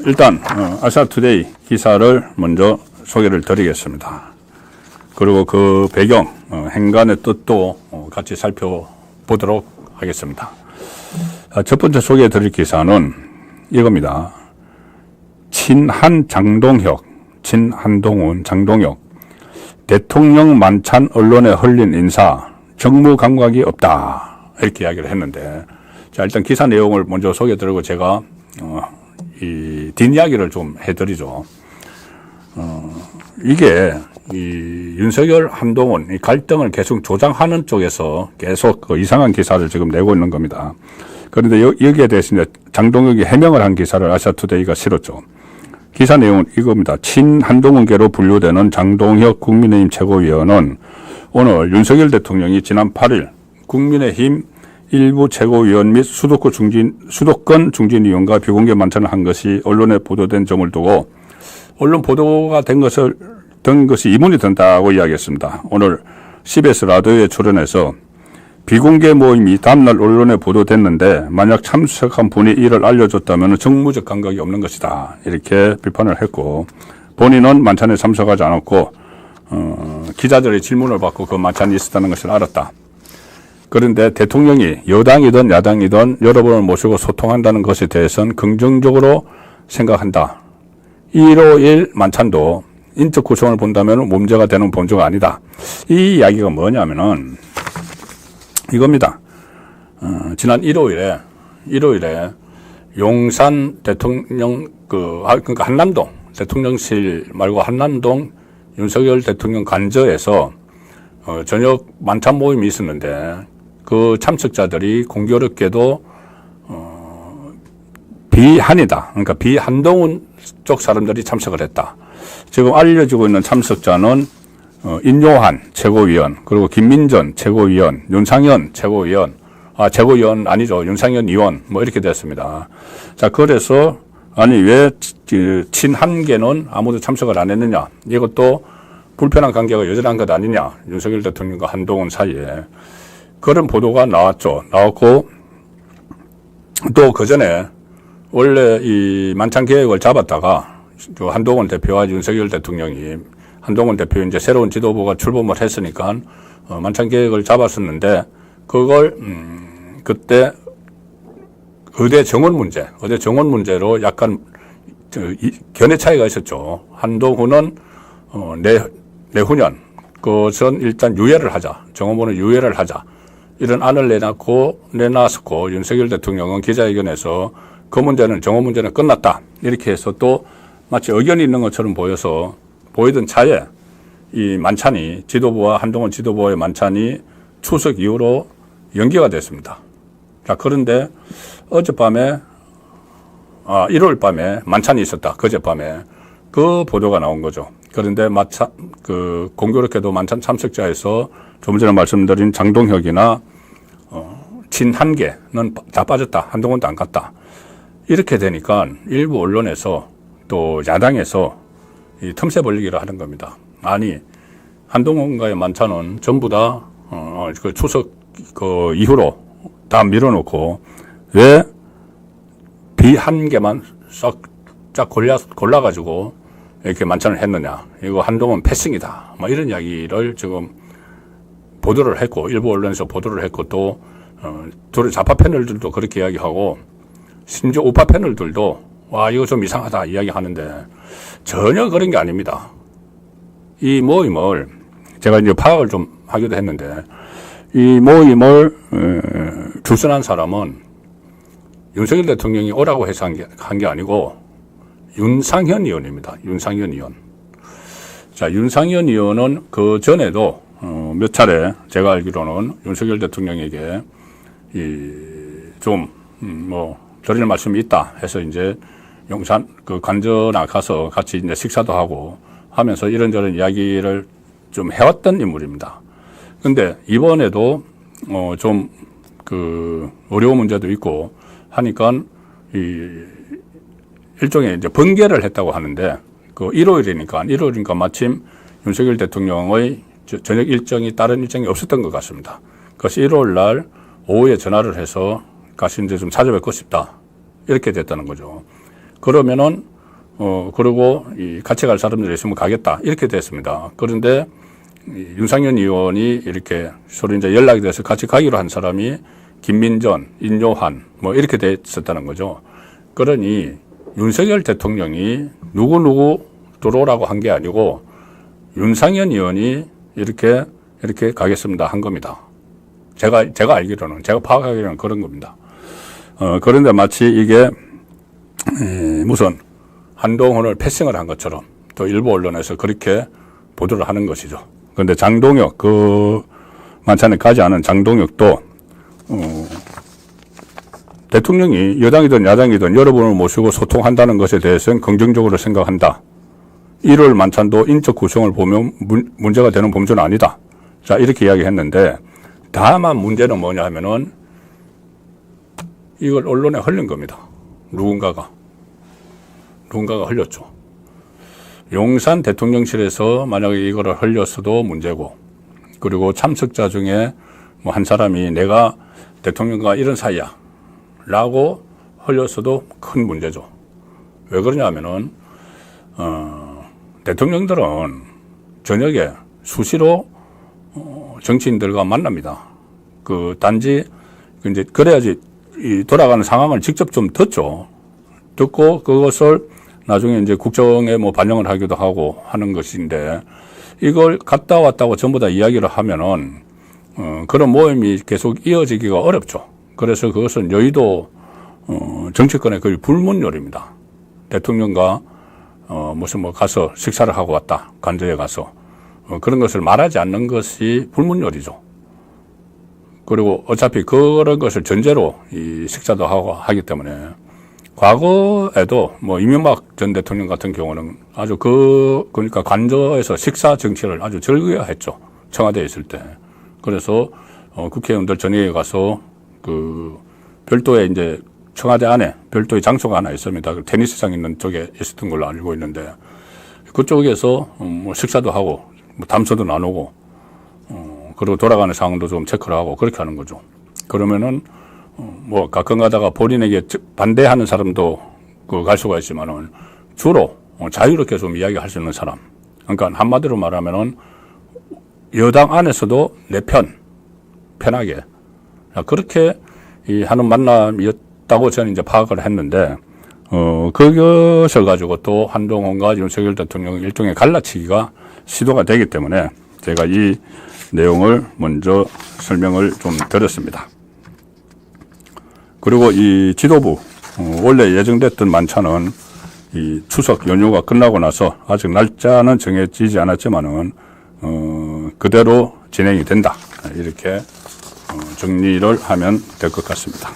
일단 아시아투데이 기사를 먼저 소개를 드리겠습니다. 그리고 그 배경, 행간의 뜻도 같이 살펴보도록 하겠습니다. 첫 번째 소개해 드릴 기사는 이겁니다. 친한 장동혁, 친한동훈 장동혁 대통령 만찬 언론에 흘린 인사 정무 감각이 없다 이렇게 이야기를 했는데, 자 일단 기사 내용을 먼저 소개해 드리고 제가 이 뒷이야기를 좀 해드리죠. 이게 이 윤석열 한동훈 이 갈등을 계속 조장하는 쪽에서 계속 그 이상한 기사를 지금 내고 있는 겁니다. 그런데 여기에 대해서 이제 장동혁이 해명을 한 기사를 아시아투데이가 실었죠. 기사 내용은 이겁니다. 친한동훈계로 분류되는 장동혁 국민의힘 최고위원은 오늘 윤석열 대통령이 지난 8일 국민의힘 일부 최고위원 및 수도권 중진위원과 비공개 만찬을 한 것이 언론에 보도된 점을 두고 언론 보도가 된 것이 이문이 든다고 이야기했습니다. 오늘 CBS 라디오에 출연해서 비공개 모임이 다음날 언론에 보도됐는데 만약 참석한 분이 이를 알려줬다면 정무적 감각이 없는 것이다. 이렇게 비판을 했고, 본인은 만찬에 참석하지 않았고 기자들의 질문을 받고 그 만찬이 있었다는 것을 알았다. 그런데 대통령이 여당이든 야당이든 여러분을 모시고 소통한다는 것에 대해서는 긍정적으로 생각한다. 151 만찬도 인적 구성을 본다면 문제가 되는 본조가 아니다. 이 이야기가 뭐냐면은 이겁니다. 지난 1호일에 용산 대통령 그러니까 한남동 대통령실 말고 한남동 윤석열 대통령 관저에서 저녁 만찬 모임이 있었는데 그 참석자들이 공교롭게도 비한이다. 그러니까 비한동훈 쪽 사람들이 참석을 했다. 지금 알려지고 있는 참석자는 인요한 최고위원, 그리고 김민전 최고위원, 윤상현 최고위원, 최고위원 아니죠. 윤상현 의원, 뭐 이렇게 됐습니다. 자, 그래서, 아니, 왜, 친한계는 아무도 참석을 안 했느냐. 이것도 불편한 관계가 여전한 것 아니냐. 윤석열 대통령과 한동훈 사이에. 그런 보도가 나왔고, 또 그 전에, 원래 이 만찬 계획을 잡았다가, 한동훈 대표와 윤석열 대통령이 한동훈 대표 이제 새로운 지도부가 출범을 했으니까 만찬 계획을 잡았었는데 그걸 그때 의대 정원 문제로 약간 견해 차이가 있었죠. 한동훈은 내후년 그것은 일단 유예를 하자, 정원문은 유예를 하자 이런 안을 내놨었고 윤석열 대통령은 기자회견에서 그 문제는 정원 문제는 끝났다 이렇게 해서 또 마치 의견이 있는 것처럼 보이던 차에 이 만찬이 한동훈 지도부의 만찬이 추석 이후로 연기가 됐습니다. 자, 그런데 어젯밤에, 1월 밤에 만찬이 있었다. 그젯밤에. 그 보도가 나온 거죠. 그런데 공교롭게도 만찬 참석자에서 좀 전에 말씀드린 장동혁이나, 친한계는 다 빠졌다. 한동훈도 안 갔다. 이렇게 되니까 일부 언론에서 또 야당에서 이 틈새 벌리기를 하는 겁니다. 아니, 한동훈과의 만찬은 전부 다, 그 추석 그 이후로 다 밀어놓고 왜 비한 개만 쫙 골라가지고 이렇게 만찬을 했느냐. 이거 한동훈 패싱이다. 뭐 이런 이야기를 지금 보도를 했고, 일부 언론에서 보도를 했고, 또, 둘의 좌파 패널들도 그렇게 이야기하고, 심지어 우파 패널들도 와, 이거 좀 이상하다 이야기 하는데 전혀 그런 게 아닙니다. 이 모임을 제가 이제 파악을 좀 하기도 했는데 이 모임을 주선한 사람은 윤석열 대통령이 오라고 해서 한 게 아니고 윤상현 의원입니다. 윤상현 의원. 자, 윤상현 의원은 그 전에도 몇 차례 제가 알기로는 윤석열 대통령에게 드릴 말씀이 있다 해서 이제 용산 그 관저나 가서 같이 이제 식사도 하고 하면서 이런저런 이야기를 좀 해왔던 인물입니다. 근데 이번에도 좀 그 의료 문제도 있고 하니까 일종의 이제 번개를 했다고 하는데 그 일요일이니까 마침 윤석열 대통령의 저녁 일정이 다른 일정이 없었던 것 같습니다. 그래서 일요일 날 오후에 전화를 해서 같이 이제 좀 찾아뵙고 싶다. 이렇게 됐다는 거죠. 그러면은 그리고 같이 갈 사람들이 있으면 가겠다 이렇게 됐습니다. 그런데 윤상현 의원이 이렇게 서로 이제 연락이 돼서 같이 가기로 한 사람이 김민전, 인요한 뭐 이렇게 됐었다는 거죠. 그러니 윤석열 대통령이 누구 들어오라고 한 게 아니고 윤상현 의원이 이렇게 가겠습니다 한 겁니다. 제가 알기로는, 제가 파악하기로는 그런 겁니다. 그런데 마치 이게 무슨 한동훈을 패싱을 한 것처럼 또 일부 언론에서 그렇게 보도를 하는 것이죠. 그런데 장동혁, 그 만찬에 가지 않은 장동혁도 대통령이 여당이든 야당이든 여러분을 모시고 소통한다는 것에 대해서는 긍정적으로 생각한다. 1월 만찬도 인적 구성을 보면 문제가 되는 범죄는 아니다. 자, 이렇게 이야기했는데 다만 문제는 뭐냐 하면은 이걸 언론에 흘린 겁니다. 누군가가 흘렸죠. 용산 대통령실에서 만약에 이거를 흘렸어도 문제고, 그리고 참석자 중에 뭐 한 사람이 내가 대통령과 이런 사이야 라고 흘렸어도 큰 문제죠. 왜 그러냐면은 대통령들은 저녁에 수시로 정치인들과 만납니다. 그 단지 이제 그래야지 이 돌아가는 상황을 직접 좀 듣죠. 듣고 그것을 나중에 이제 국정에 뭐 반영을 하기도 하고 하는 것인데, 이걸 갔다 왔다고 전부 다 이야기를 하면은 그런 모임이 계속 이어지기가 어렵죠. 그래서 그것은 여의도 정치권의 거의 불문율입니다. 대통령과 무슨 뭐 가서 식사를 하고 왔다, 관저에 가서 그런 것을 말하지 않는 것이 불문율이죠. 그리고 어차피 그런 것을 전제로 이 식사도 하고 하기 때문에, 과거에도 뭐 이명박 전 대통령 같은 경우는 아주 그러니까 관저에서 식사 정치를 아주 즐겨했죠. 청와대에 있을 때. 그래서 국회의원들 저녁에 가서 그 별도의 이제 청와대 안에 별도의 장소가 하나 있습니다. 테니스장 있는 쪽에 있었던 걸로 알고 있는데, 그쪽에서 뭐 식사도 하고 뭐 담소도 나누고 그리고 돌아가는 상황도 좀 체크를 하고 그렇게 하는 거죠. 그러면은 뭐 가끔 가다가 본인에게 반대하는 사람도 갈 수가 있지만은 주로 자유롭게 좀 이야기할 수 있는 사람. 그러니까 한마디로 말하면은 여당 안에서도 내 편하게 그렇게 하는 만남이었다고 저는 이제 파악을 했는데, 그것을 가지고 또 한동훈과 윤석열 대통령 일종의 갈라치기가 시도가 되기 때문에 제가 이 내용을 먼저 설명을 좀 드렸습니다. 그리고 이 지도부, 원래 예정됐던 만찬은 이 추석 연휴가 끝나고 나서 아직 날짜는 정해지지 않았지만은, 그대로 진행이 된다. 이렇게 정리를 하면 될 것 같습니다.